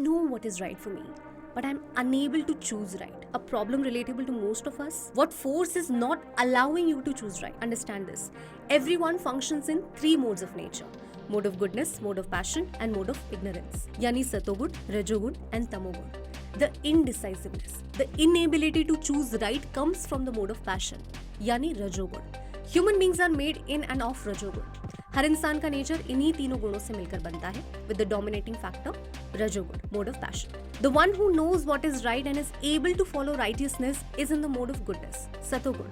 know what is right for me, but I'm unable to choose right. A problem relatable to most of us. What force is not allowing you to choose right? Understand this. Everyone functions in three modes of nature: mode of goodness, mode of passion, and mode of ignorance. Yani satogun, rajogun, and tamogun. The indecisiveness, the inability to choose right comes from the mode of passion, yani rajogun. Human beings are made in and of rajogun. हर इंसान का nature इन्हीं तीनों गुणों से मिलकर बनता है, with the dominating factor rajogun, mode of passion. The one who knows what is right and is able to follow righteousness is in the mode of goodness, satogun.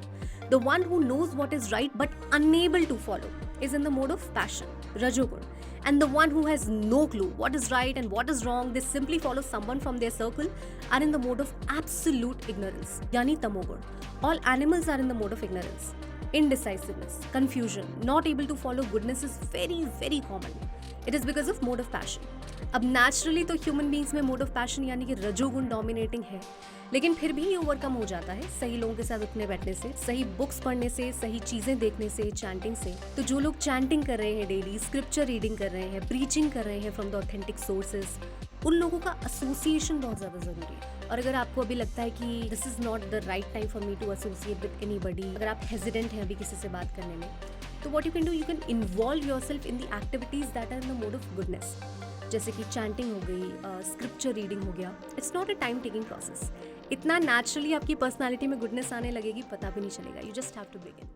The one who knows what is right but unable to follow is in the mode of passion, rajogun. And the one who has no clue what is right and what is wrong, they simply follow someone from their circle, are in the mode of absolute ignorance, yani tamogun. All animals are in the mode of ignorance. Indecisiveness, confusion, not able to follow goodness is very, very common. It is because of mode of passion. अब naturally तो human beings में mode of passion यानी कि रजोगुण dominating है, लेकिन फिर भी ये ओवरकम हो जाता है सही लोगों के साथ उठने बैठने से, सही बुक्स पढ़ने से, सही चीज़ें देखने से, चैंटिंग से. तो जो लोग चैंटिंग कर रहे हैं डेली, स्क्रिप्चर रीडिंग कर रहे हैं, प्रीचिंग कर रहे हैं फ्रॉम द ऑथेंटिक सोर्सेज, उन लोगों का एसोसिएशन बहुत ज़्यादा ज़रूरी है. और अगर आपको अभी लगता है कि this is not the right time for me to associate with anybody, अगर आप हेजिडेंट हैं अभी किसी से बात करने में, तो what you can do, you can involve yourself in the activities that are in the mode of goodness. जैसे कि चैंटिंग हो गई, स्क्रिप्चर रीडिंग हो गया. It's not a time taking process. इतना नेचुरली आपकी पर्सनालिटी में गुडनेस आने लगेगी, पता भी नहीं चलेगा. You just have to begin.